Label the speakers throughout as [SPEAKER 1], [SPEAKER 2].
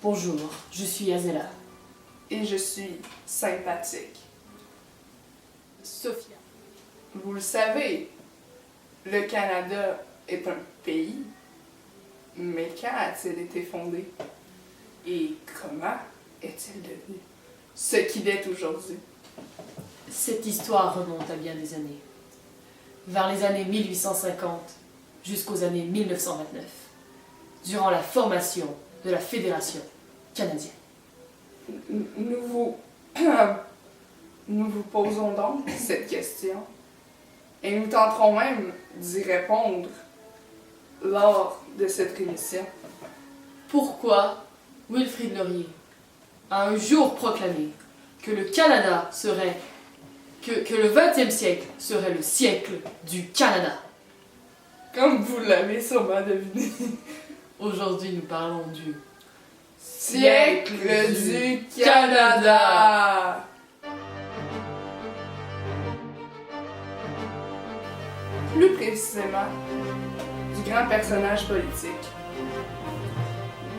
[SPEAKER 1] Bonjour, je suis Azela.
[SPEAKER 2] Et je suis sympathique.
[SPEAKER 1] Sophia.
[SPEAKER 2] Vous le savez, le Canada est un pays, mais quand a-t-il été fondé? Et comment est-il devenu ce qu'il est aujourd'hui?
[SPEAKER 1] Cette histoire remonte à bien des années. Vers les années 1850 jusqu'aux années 1929, durant la formation de la Fédération canadienne.
[SPEAKER 2] Nous vous posons donc cette question et nous tenterons même d'y répondre lors de cette émission.
[SPEAKER 1] Pourquoi Wilfrid Laurier a un jour proclamé que le Canada serait... que le 20e siècle serait le siècle du Canada?
[SPEAKER 2] Comme vous l'avez sûrement deviné,
[SPEAKER 1] Aujourd'hui, nous parlons du
[SPEAKER 2] siècle du Canada! Plus précisément, du grand personnage politique,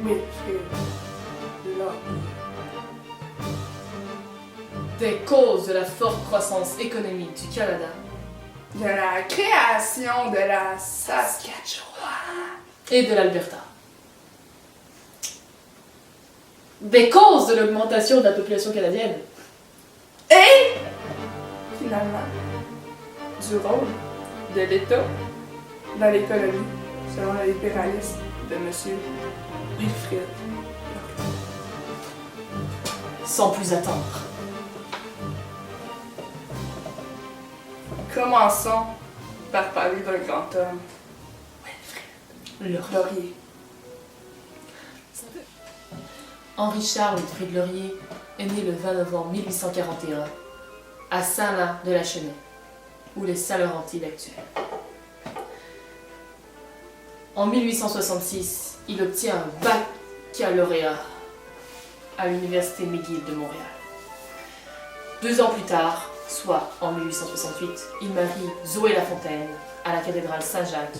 [SPEAKER 2] Wilfrid Laurier.
[SPEAKER 1] des causes de la forte croissance économique du Canada,
[SPEAKER 2] De la création de la Saskatchewan.
[SPEAKER 1] et de l'Alberta. Des causes de l'augmentation de la population canadienne.
[SPEAKER 2] Et, finalement, du rôle de l'État dans l'économie, selon le libéralisme de M. Wilfrid Laurier.
[SPEAKER 1] Sans plus attendre.
[SPEAKER 2] Commençons par parler d'un grand homme,
[SPEAKER 1] Laurier.
[SPEAKER 2] Laurier.
[SPEAKER 1] Henri-Charles Wilfrid Laurier est né le 20 novembre 1841 à Saint-Lin-de-la-Chênaie, ou les Saint-Laurentides actuels. En 1866, il obtient un baccalauréat à l'Université McGill de Montréal. 2 ans plus tard, soit en 1868, il marie Zoé Lafontaine à la cathédrale Saint-Jacques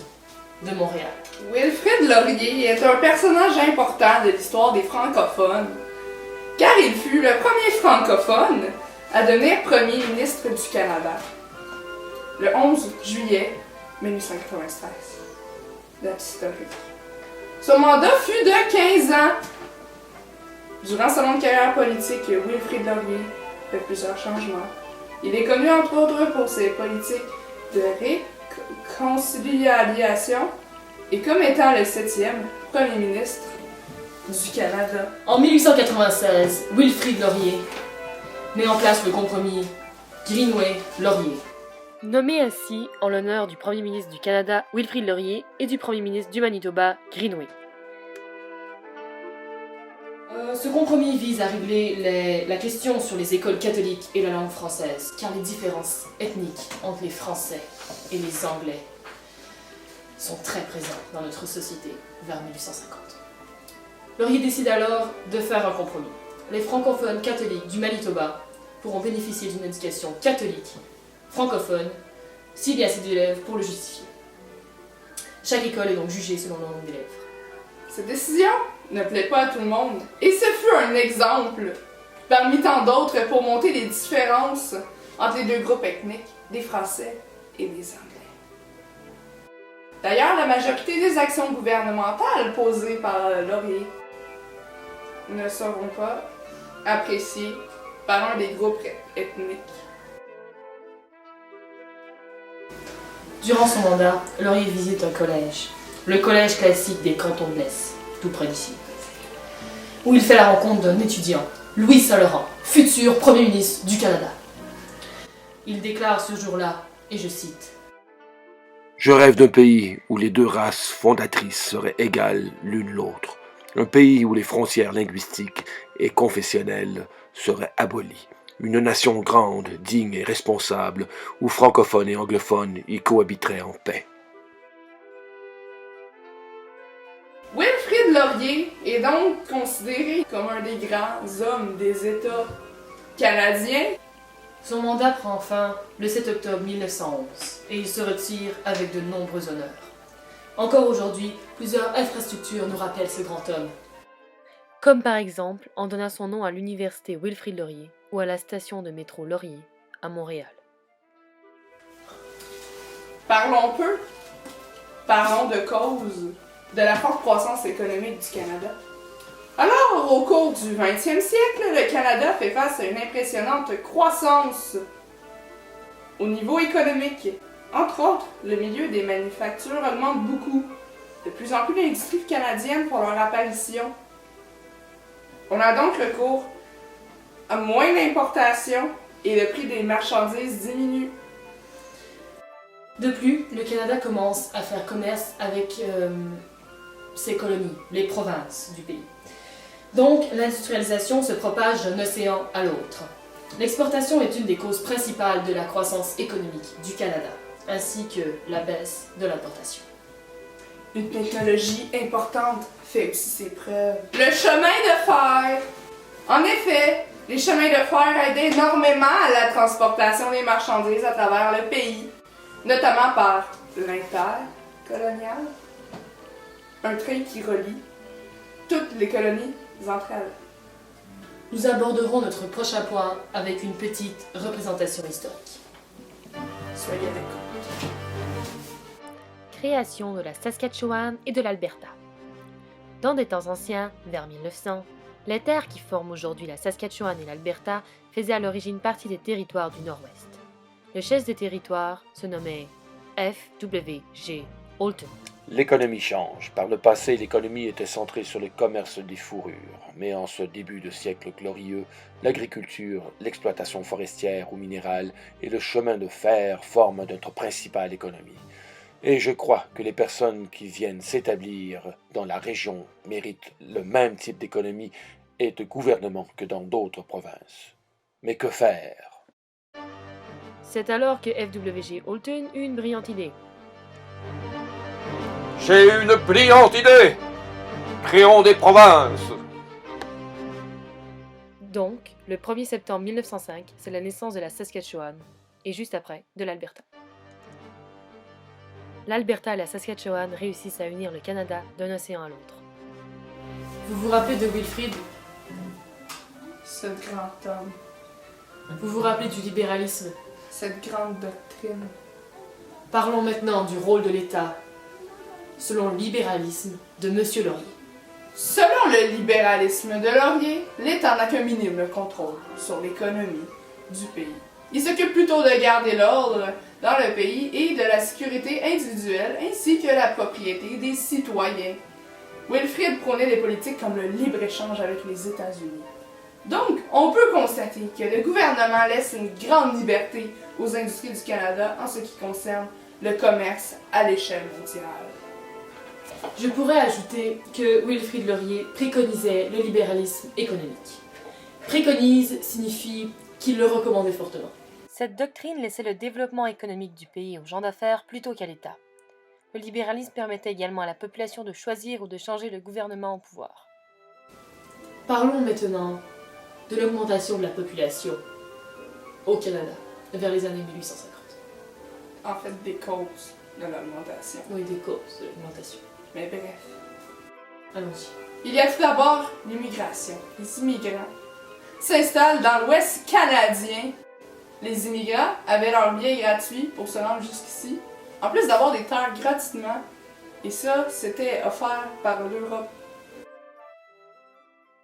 [SPEAKER 1] de Montréal.
[SPEAKER 2] Wilfrid Laurier est un personnage important de l'histoire des francophones, car il fut le premier francophone à devenir premier ministre du Canada, le 11 juillet 1896. Date historique. Son mandat fut de 15 ans. Durant sa longue carrière politique, Wilfrid Laurier fait plusieurs changements. Il est connu entre autres pour ses politiques de réconciliation et comme étant le 7e premier ministre du Canada.
[SPEAKER 1] En 1896, Wilfrid Laurier met en place le compromis Greenway-Laurier. Nommé ainsi en l'honneur du Premier ministre du Canada, Wilfrid Laurier, et du Premier ministre du Manitoba, Greenway. Ce compromis vise à régler la question sur les écoles catholiques et la langue française, car les différences ethniques entre les Français et les Anglais sont très présentes dans notre société vers 1850. Laurier décide alors de faire un compromis. Les francophones catholiques du Manitoba pourront bénéficier d'une éducation catholique francophone s'il y a assez d'élèves pour le justifier. Chaque école est donc jugée selon le nombre d'élèves.
[SPEAKER 2] Cette décision ne plaît pas à tout le monde, et ce fut un exemple parmi tant d'autres pour montrer les différences entre les deux groupes ethniques, des Français et des Anglais. D'ailleurs, la majorité des actions gouvernementales posées par Laurier ne seront pas appréciées par un des groupes ethniques.
[SPEAKER 1] Durant son mandat, Laurier visite un collège, le collège classique des cantons de l'Est, tout près d'ici, où il fait la rencontre d'un étudiant, Louis Saint-Laurent, futur Premier ministre du Canada. Il déclare ce jour-là, et je cite,
[SPEAKER 3] « Je rêve d'un pays où les deux races fondatrices seraient égales l'une l'autre, un pays où les frontières linguistiques et confessionnelles seraient abolies. Une nation grande, digne et responsable, où francophones et anglophones y cohabiteraient en paix. »
[SPEAKER 2] Wilfrid Laurier est donc considéré comme un des grands hommes des États canadiens.
[SPEAKER 1] Son mandat prend fin le 7 octobre 1911 et il se retire avec de nombreux honneurs. Encore aujourd'hui, plusieurs infrastructures nous rappellent ce grand homme.
[SPEAKER 4] comme par exemple en donnant son nom à l'université Wilfrid Laurier ou à la station de métro Laurier à Montréal.
[SPEAKER 2] Parlons peu. Parlons de cause de la forte croissance économique du Canada. Alors, au cours du 20e siècle, le Canada fait face à une impressionnante croissance au niveau économique. Entre autres, le milieu des manufactures augmente beaucoup. De plus en plus d'industries canadiennes font leur apparition. On a donc recours à moins d'importations et le prix des marchandises diminue.
[SPEAKER 1] De plus, le Canada commence à faire commerce avec ses colonies, les provinces du pays. Donc, l'industrialisation se propage d'un océan à l'autre. L'exportation est une des causes principales de la croissance économique du Canada, ainsi que la baisse de l'importation.
[SPEAKER 2] Une technologie importante fait aussi ses preuves. Le chemin de fer! En effet, les chemins de fer aident énormément à la transportation des marchandises à travers le pays, notamment par l'intercolonial, un train qui relie toutes les colonies entre elles.
[SPEAKER 1] Nous aborderons notre prochain point avec une petite représentation historique.
[SPEAKER 2] Soyez à l'écoute.
[SPEAKER 4] Création de la Saskatchewan et de l'Alberta. Dans des temps anciens, vers 1900, les terres qui forment aujourd'hui la Saskatchewan et l'Alberta faisaient à l'origine partie des territoires du Nord-Ouest. Le chef des territoires se nommait F.W.G. Holton.
[SPEAKER 3] L'économie change. Par le passé, l'économie était centrée sur le commerce des fourrures. Mais en ce début de siècle glorieux, l'agriculture, l'exploitation forestière ou minérale et le chemin de fer forment notre principale économie. Et je crois que les personnes qui viennent s'établir dans la région méritent le même type d'économie et de gouvernement que dans d'autres provinces. Mais que faire?
[SPEAKER 4] C'est alors que F.W.G. Holton eut une brillante idée.
[SPEAKER 3] J'ai une brillante idée! Créons des provinces!
[SPEAKER 4] Donc, le 1er septembre 1905, c'est la naissance de la Saskatchewan, et juste après, de l'Alberta. L'Alberta et la Saskatchewan réussissent à unir le Canada d'un océan à l'autre.
[SPEAKER 1] Vous vous rappelez de Wilfrid?
[SPEAKER 2] Ce grand homme,
[SPEAKER 1] Vous vous rappelez du libéralisme?
[SPEAKER 2] cette grande doctrine.
[SPEAKER 1] Parlons maintenant du rôle de l'État, selon le libéralisme de Monsieur Laurier.
[SPEAKER 2] Selon le libéralisme de Laurier, l'État n'a qu'un minime contrôle sur l'économie du pays. Il s'occupe plutôt de garder l'ordre dans le pays et de la sécurité individuelle ainsi que la propriété des citoyens. Wilfrid prônait des politiques comme le libre-échange avec les États-Unis. Donc, on peut constater que le gouvernement laisse une grande liberté aux industries du Canada en ce qui concerne le commerce à l'échelle mondiale.
[SPEAKER 1] Je pourrais ajouter que Wilfrid Laurier préconisait le libéralisme économique. Préconise signifie qu'il le recommandait fortement.
[SPEAKER 4] Cette doctrine laissait le développement économique du pays aux gens d'affaires plutôt qu'à l'État. Le libéralisme permettait également à la population de choisir ou de changer le gouvernement au pouvoir.
[SPEAKER 1] Parlons maintenant de l'augmentation de la population au Canada vers les années 1850.
[SPEAKER 2] En fait, des causes de l'augmentation.
[SPEAKER 1] Oui, des causes de l'augmentation.
[SPEAKER 2] Mais bref.
[SPEAKER 1] Allons-y.
[SPEAKER 2] Il y a tout d'abord l'immigration. Les immigrants s'installent dans l'Ouest canadien. Les immigrants avaient leur billet gratuit pour se rendre jusqu'ici, en plus d'avoir des terres gratuitement. Et ça, c'était offert par l'Europe.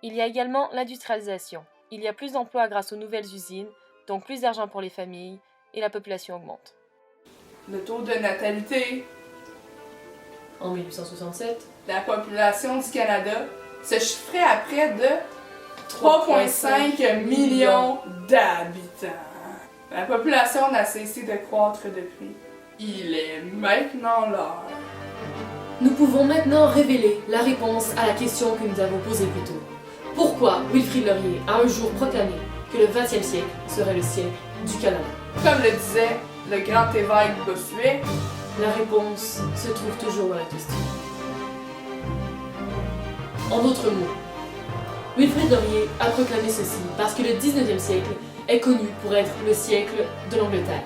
[SPEAKER 4] Il y a également l'industrialisation. Il y a plus d'emplois grâce aux nouvelles usines, donc plus d'argent pour les familles, et la population augmente.
[SPEAKER 2] Le taux de natalité,
[SPEAKER 1] En 1867,
[SPEAKER 2] la population du Canada se chiffrait à près de 3,5 millions d'habitants. La population n'a cessé de croître depuis. Il est maintenant l'heure.
[SPEAKER 1] nous pouvons maintenant révéler la réponse à la question que nous avons posée plus tôt. Pourquoi Wilfrid Laurier a un jour proclamé que le 20e siècle serait le siècle du Canada?
[SPEAKER 2] Comme le disait le grand évêque Bossuet,
[SPEAKER 1] La réponse se trouve toujours dans la question. En d'autres mots, Wilfrid Laurier a proclamé ceci parce que le 19e siècle est connu pour être le siècle de l'Angleterre,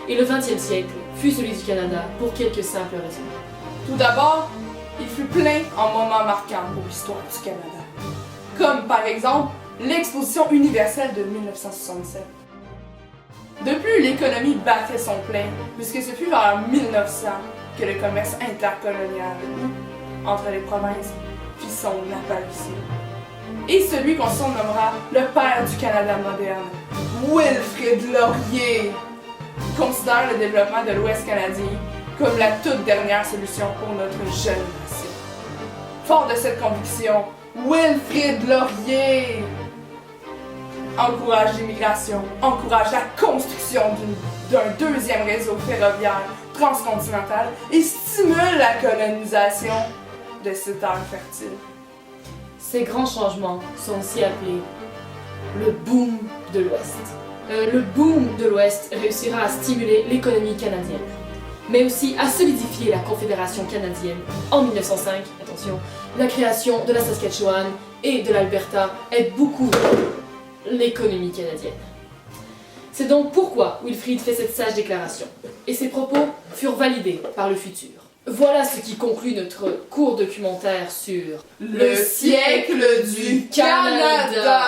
[SPEAKER 1] et le 20e siècle fut celui du Canada pour quelques simples raisons.
[SPEAKER 2] tout d'abord, il fut plein en moments marquants pour l'histoire du Canada. comme par exemple l'Exposition universelle de 1967. De plus, l'économie battait son plein, puisque ce fut vers 1900 que le commerce intercolonial entre les provinces fit son apparition. Et celui qu'on surnommera le père du Canada moderne, Wilfrid Laurier, considère le développement de l'Ouest canadien comme la toute dernière solution pour notre jeune nation. Fort de cette conviction, Wilfrid Laurier encourage l'immigration, encourage la construction d'un deuxième réseau ferroviaire transcontinental et stimule la colonisation de ces terres fertiles.
[SPEAKER 1] Ces grands changements sont aussi appelés le boom de l'Ouest. Le boom de l'Ouest réussira à stimuler l'économie canadienne, mais aussi à solidifier la Confédération canadienne. En 1905, attention, la création de la Saskatchewan et de l'Alberta aide beaucoup l'économie canadienne. C'est donc pourquoi Wilfrid fait cette sage déclaration, et ses propos furent validés par le futur. Voilà ce qui conclut notre court documentaire sur
[SPEAKER 2] Le siècle du Canada.